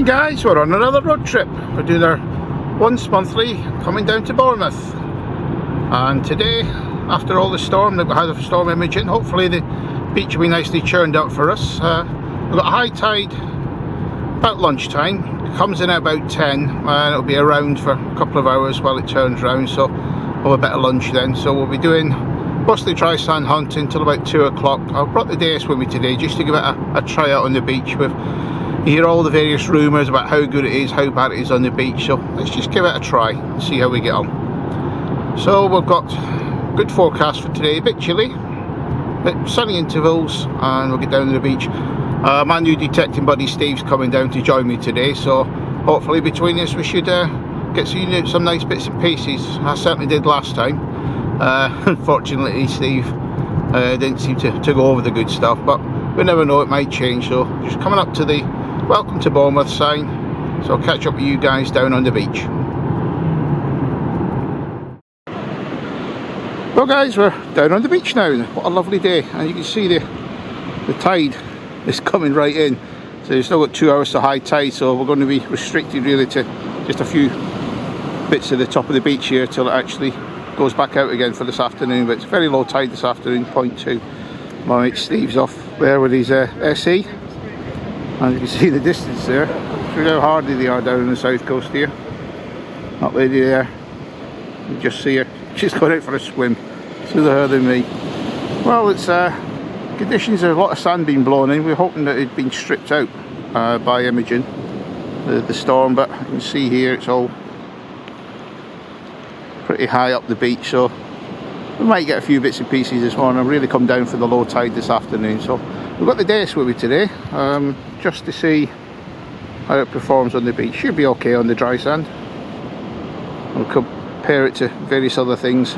Morning guys, we're on another road trip. We're doing our once monthly coming down to Bournemouth, and today, after all the storm that we had, a storm imaging, hopefully the beach will be nicely churned up for us. We've got a high tide about lunchtime. It comes in at about 10 and it'll be around for a couple of hours while it turns round, so we'll have a bit of lunch then. So we'll be doing mostly dry sand hunting till about 2 o'clock. I've brought the Deus with me today just to give it a try out on the beach. You hear all the various rumours about how good it is, how bad it is on the beach, so let's just give it a try and see how we get on. So we've got good forecast for today, a bit chilly, but sunny intervals, and we'll get down to the beach. My new detecting buddy Steve's coming down to join me today, so hopefully between us we should get some nice bits and pieces. I certainly did last time. Unfortunately Steve didn't seem to go over the good stuff, but we never know, it might change. So just coming up to the welcome to Bournemouth sign, so I'll catch up with you guys down on the beach. Well guys, we're down on the beach now. What a lovely day, and you can see the tide is coming right in. So we've still got 2 hours to high tide, so we're going to be restricted really to just a few bits of the top of the beach here till it actually goes back out again for this afternoon. But it's very low tide this afternoon, 0.2. My mate Steve's off there with his SE, and you can see the distance there. See how hardy they are down on the south coast here. That lady there, you just see her, she's going out for a swim, smoother her than me. Well, it's conditions, a lot of sand being blown in. We're hoping that it'd been stripped out by imaging the storm, but you can see here it's all pretty high up the beach, so we might get a few bits and pieces this morning. I've really come down for the low tide this afternoon, so we've got the Deus with me today, just to see how it performs on the beach. Should be okay on the dry sand. We'll compare it to various other things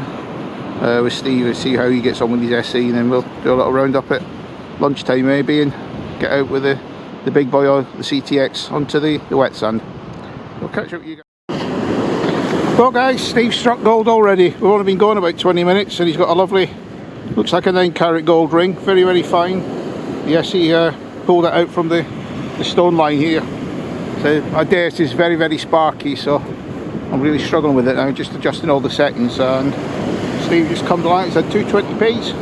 with Steve and see how he gets on with his SE, and then we'll do a little round up at lunchtime maybe and get out with the big boy, or the CTX, onto the wet sand. We'll catch up with you guys. Well guys, Steve struck gold already. We've only been going about 20 minutes and he's got a lovely, looks like a 9-carat gold ring, very very fine. Yes, he pulled it out from the stone line here. So my Deus is very very sparky, so I'm really struggling with it now, just adjusting all the settings. And Steve just come to line, it's at 220p's.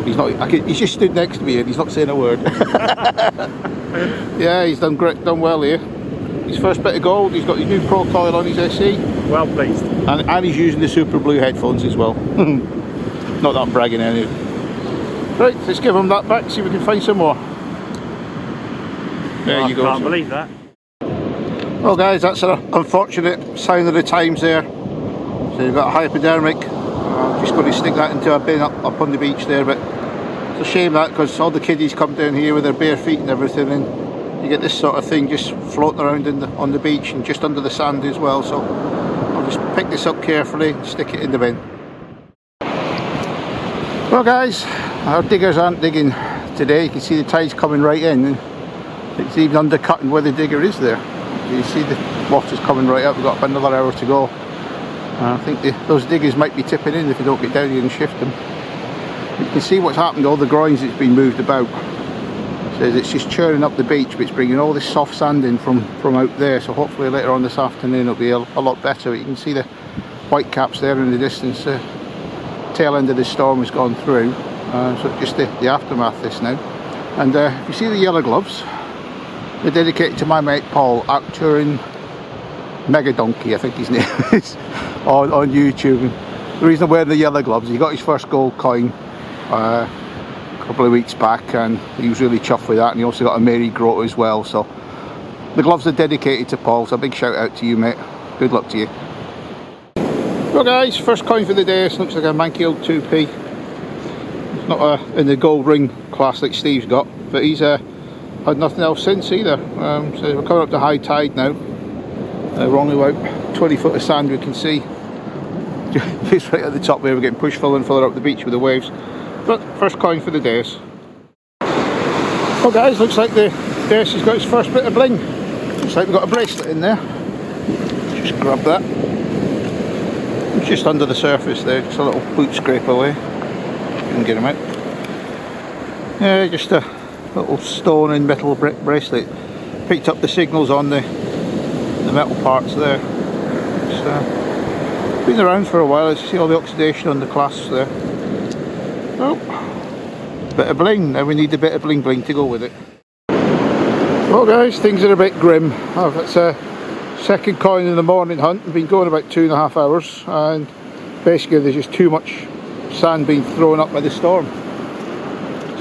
He's not, he's just stood next to me and he's not saying a word. Yeah, he's done great, done well here. His first bit of gold, he's got his new Pro coil on his SE. Well pleased. And he's using the Super Blue headphones as well. Not that I'm bragging anyway. Right, let's give him that back, see if we can find some more. There you go. I can't believe that. Well guys, that's an unfortunate sign of the times there. So you've got a hypodermic. I'm just going to stick that into a bin up on the beach there, but it's a shame that, because all the kiddies come down here with their bare feet and everything, and you get this sort of thing just floating around on the beach and just under the sand as well. So I'll just pick this up carefully and stick it in the bin. Well guys, our diggers aren't digging today. You can see the tide's coming right in, and it's even undercutting where the digger is there. You see the water's coming right up. We've got about another hour to go. I think those diggers might be tipping in if you don't get down here and shift them. You can see what's happened, all the groins that's been moved about. So it's just churning up the beach, but it's bringing all this soft sand in from out there. So hopefully later on this afternoon it'll be a lot better. You can see the white caps there in the distance. The tail end of the storm has gone through, so just the aftermath this now. And if you see the yellow gloves, they're dedicated to my mate Paul, Arcturin Mega Donkey, I think his name is, on YouTube. And the reason I'm wearing the yellow gloves, he got his first gold coin a couple of weeks back, and he was really chuffed with that, and he also got a Mary Grotto as well. So the gloves are dedicated to Paul, so a big shout out to you mate, good luck to you. Well guys, first coin for the day. Looks like a manky old 2p. It's not in the gold ring class like Steve's got, but he's had nothing else since either. So we're coming up to high tide now. We're only about 20 foot of sand we can see. Just right at the top there, we're getting pushed further and further up the beach with the waves. But first coin for the Deus. Well guys, looks like the Deus has got its first bit of bling. Looks like we've got a bracelet in there. Just grab that. It's just under the surface there, just a little boot scrape away. You can get them out. Yeah, just a little stone and metal bracelet. picked up the signals on the metal parts there. It's been around for a while. As you see all the oxidation on the clasps there. Oh, bit of bling. Now we need a bit of bling bling to go with it. Well guys, things are a bit grim. It's a second coin in the morning hunt. We've been going about 2.5 hours, and basically there's just too much sand being thrown up by the storm.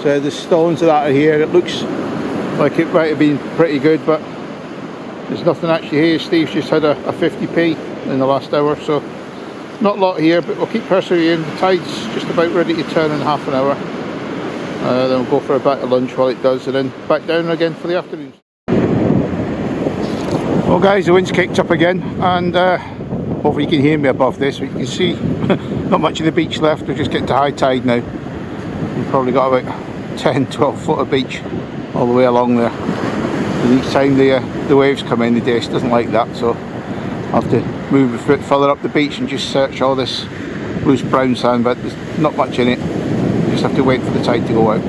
So the stones that are here, it looks like it might have been pretty good, but there's nothing actually here. Steve's just had a 50p in the last hour, so not a lot here, but we'll keep persevering. The tide's just about ready to turn in half an hour. Then we'll go for a bit of lunch while it does, and then back down again for the afternoon. Well guys, the wind's kicked up again, and hopefully you can hear me above this. But you can see not much of the beach left. We're just getting to high tide now. We've probably got about 10-12 foot of beach all the way along there. And each time the waves come in, the Deus doesn't like that, so I'll have to move a bit further up the beach and just search all this loose brown sand, but there's not much in it. You just have to wait for the tide to go out.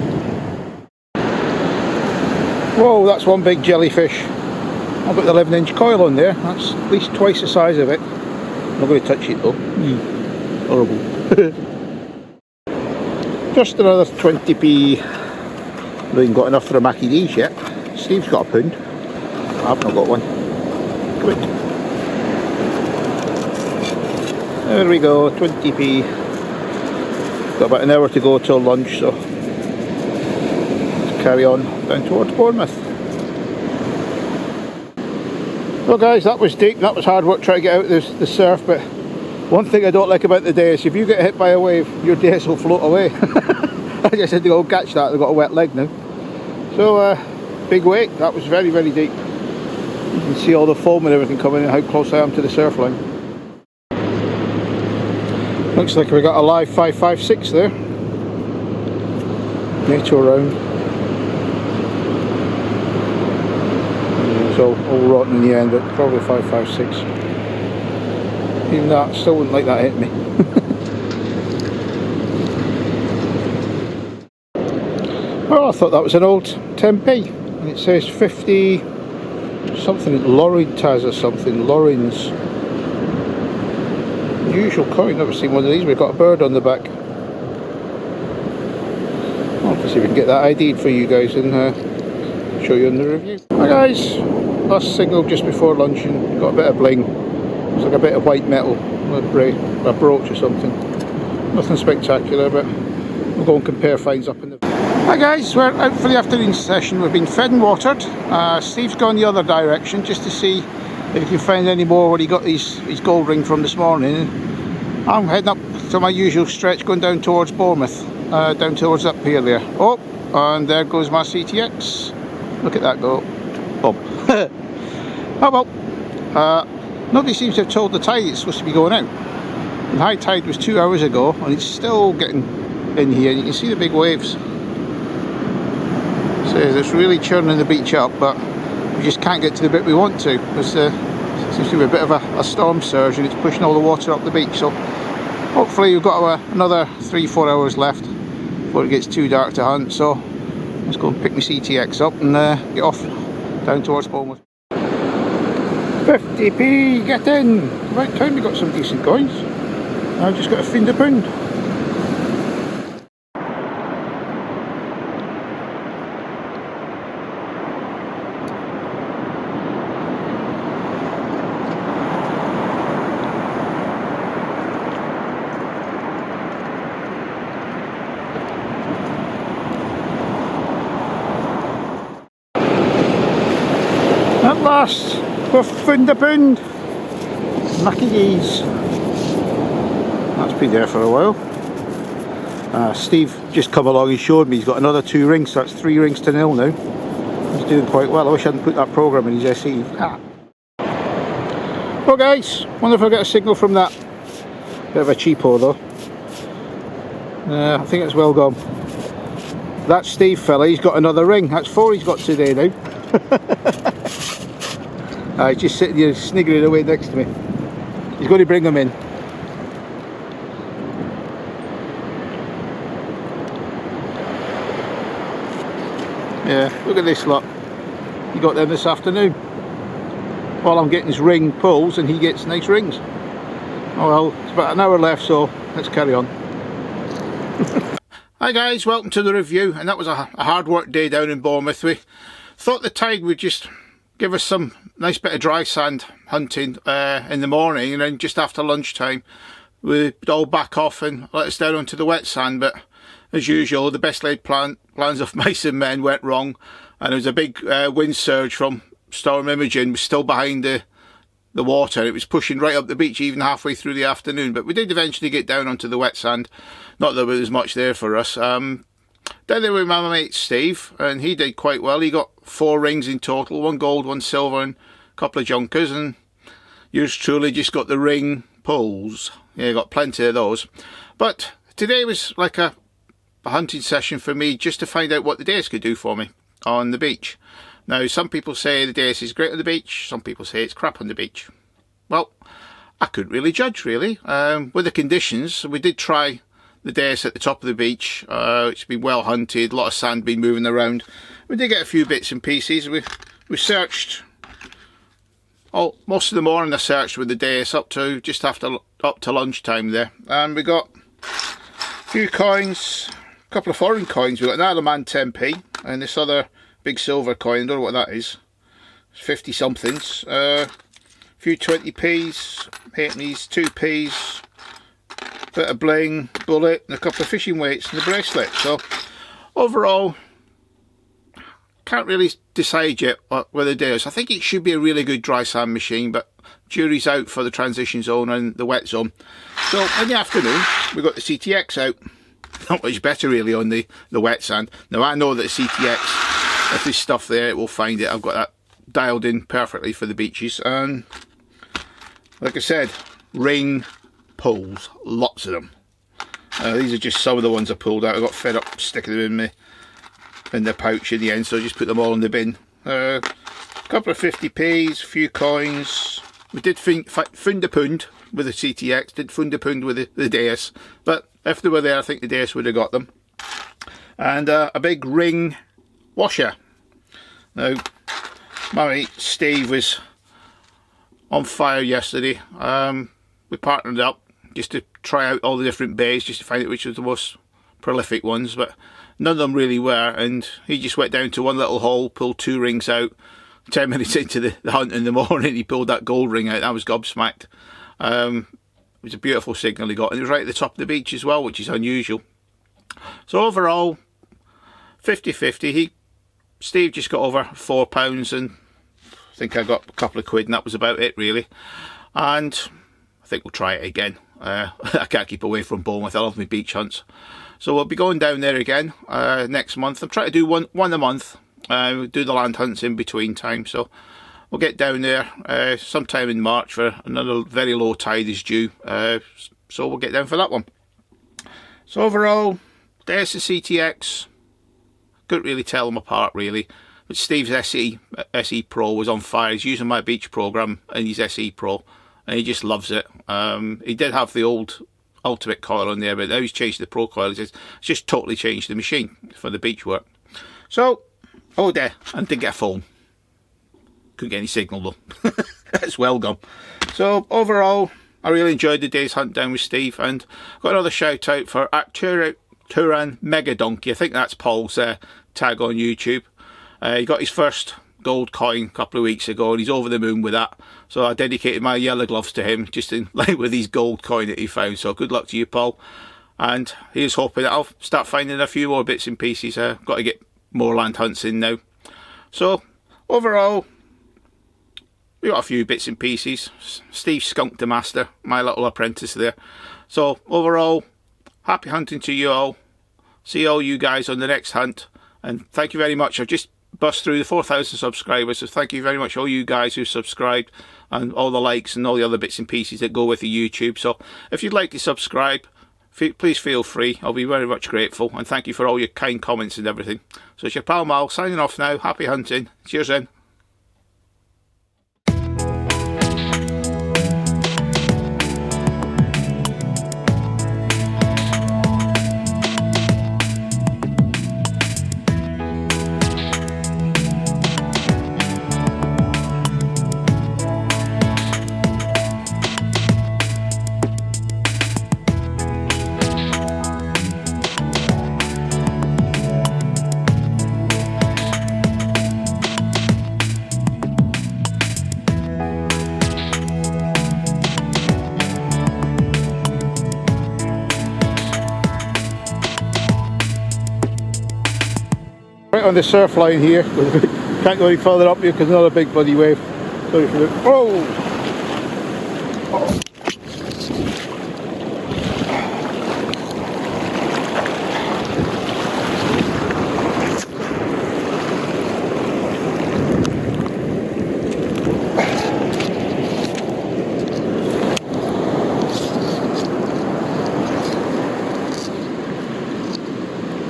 Whoa, that's one big jellyfish. I've got the 11-inch coil on there. That's at least twice the size of it. I'm not going to touch it though. Horrible. Just another 20p. We haven't got enough for a Mackie D's yet. Steve's got a pound. I've not got one. Good. There we go, 20p. Got about an hour to go till lunch, so let's carry on down towards Bournemouth. Well guys, that was deep, that was hard work trying to get out of the surf, but one thing I don't like about the Deus, if you get hit by a wave, your Deus will float away. I just had to go catch that. I've got a wet leg now. So big wake, that was very, very deep. You can see all the foam and everything coming in, how close I am to the surf line. Looks like we got a live 556 there. NATO round. It's all rotten in the end, but probably 556. Even that, still wouldn't like that hit me. Well, I thought that was an old 10p, and it says 50 something, Laurentaz or something, Laurens. Usual coin, never seen one of these. We've got a bird on the back. I'll have to see if we can get that ID'd for you guys and show you in the review. Hi guys, last signal just before lunch and got a bit of bling. It's like a bit of white metal, a brooch or something. Nothing spectacular, but we'll go and compare finds up in the... Hi guys, we're out for the afternoon session. We've been fed and watered. Steve's gone the other direction just to see if he can find any more where he got his gold ring from this morning. I'm heading up to my usual stretch, going down towards Bournemouth, down towards up here there. Oh, and there goes my CTX. Look at that go. Bob. Oh well. Nobody seems to have told the tide it's supposed to be going out. The high tide was 2 hours ago, and it's still getting in here. You can see the big waves. So it's really churning the beach up, but we just can't get to the bit we want to. There's seems to be a bit of a storm surge, and it's pushing all the water up the beach. So hopefully we've got another 3-4 hours left before it gets too dark to hunt. So let's go and pick my CTX up and get off down towards Bournemouth. 50p, get in! Right time we got some decent coins. I've just got to find a pound. At last, we've found a pound. Mackie D's. That's been there for a while. Steve just come along and showed me he's got another 2 rings, so that's 3 rings to 0 now. He's doing quite well. I wish I hadn't put that program in his SE. Well guys, wonder if I get a signal from that. Bit of a cheapo though. I think it's well gone. That Steve fella, he's got another ring. That's 4 he's got today now. He's just sitting here sniggering away next to me. He's going to bring them in. Yeah, look at this lot. he got them this afternoon. While I'm getting his ring pulls and he gets nice rings. Oh well, it's about an hour left, so let's carry on. Hi guys, welcome to the review, and that was a hard work day down in Bournemouth. We thought the tide would just give us some nice bit of dry sand hunting in the morning, and then just after lunchtime we'd all back off and let us down onto the wet sand. But as usual, the best laid plans of mice and men went wrong, and there was a big wind surge from Storm Imogen. Was still behind the water. It was pushing right up the beach even halfway through the afternoon, but we did eventually get down onto the wet sand. Not that there was much there for us. Down there with my mate Steve, and he did quite well. He got 4 rings in total, 1 gold, 1 silver and a couple of junkers, and yours truly just got the ring pulls. Yeah, got plenty of those. But today was like a hunting session for me, just to find out what the Deus could do for me on the beach. Now, some people say the Deus is great on the beach, some people say it's crap on the beach. Well, I couldn't really judge, really. With the conditions, we did try the Deus at the top of the beach. It's been well hunted, a lot of sand been moving around. We did get a few bits and pieces. We searched, most of the morning I searched with the Deus up to lunchtime there. And we got a few coins, a couple of foreign coins. We got an Isle of Man 10p and this other big silver coin. I don't know what that is. It's 50 somethings. A few 20p's, halfpennies, 2p's, bit of bling, bullet, and a couple of fishing weights and the bracelet. So overall, can't really decide yet whether the Deus. I think it should be a really good dry sand machine, but jury's out for the transition zone and the wet zone. So in the afternoon, we got the CTX out. Not much better really on the wet sand. Now I know that the CTX, if there's stuff there, it will find it. I've got that dialed in perfectly for the beaches. And like I said, ring pulls, lots of them. These are just some of the ones I pulled out. I got fed up sticking them in the pouch in the end, so I just put them all in the bin. A couple of 50p's, a few coins. We did fund a pound with the CTX, did fund a pound with the Deus, but if they were there, I think the Deus would have got them. And a big ring washer. Now, my mate Steve was on fire yesterday. We partnered up just to try out all the different bays, just to find out which was the most prolific ones, but none of them really were, and he just went down to one little hole, pulled 2 rings out. 10 minutes into the hunt in the morning, he pulled that gold ring out. I was gobsmacked. It was a beautiful signal he got, and it was right at the top of the beach as well, which is unusual. So overall, 50-50. Steve just got over £4, and I think I got a couple of quid, and that was about it really. And I think we'll try it again. I can't keep away from Bournemouth. I love my beach hunts, so we'll be going down there again next month. I'm trying to do one a month. Do the land hunts in between time, so we'll get down there sometime in March for another very low tide is due. So we'll get down for that one. So overall, there's the CTX. Couldn't really tell them apart really, but Steve's SE Pro was on fire. He's using my beach program and his SE Pro, and he just loves it. He did have the old Ultimate coil on there, but now he's changed the Pro coil. It's just totally changed the machine for the beach work. So, oh there, and didn't get a phone. Couldn't get any signal though. It's well gone. So overall, I really enjoyed the day's hunt down with Steve, and got another shout out for Turan Mega Donkey. I think that's Paul's tag on YouTube. He got his first gold coin a couple of weeks ago, and he's over the moon with that. So I dedicated my yellow gloves to him, just in line with his gold coin that he found. So good luck to you, Paul. And he is hoping that I'll start finding a few more bits and pieces. Got to get more land hunts in now. So overall, we got a few bits and pieces. Steve skunked the master, my little apprentice there. So overall, happy hunting to you all. See all you guys on the next hunt, and thank you very much. I've just bust through the 4,000 subscribers, so thank you very much all you guys who subscribed, and all the likes and all the other bits and pieces that go with the YouTube. So if you'd like to subscribe, please feel free. I'll be very much grateful, and thank you for all your kind comments and everything. So it's your pal Mal signing off now. Happy hunting. Cheers then. bit on the surf line here. Can't go any further up here because another big bloody wave. Sorry for the... Oh!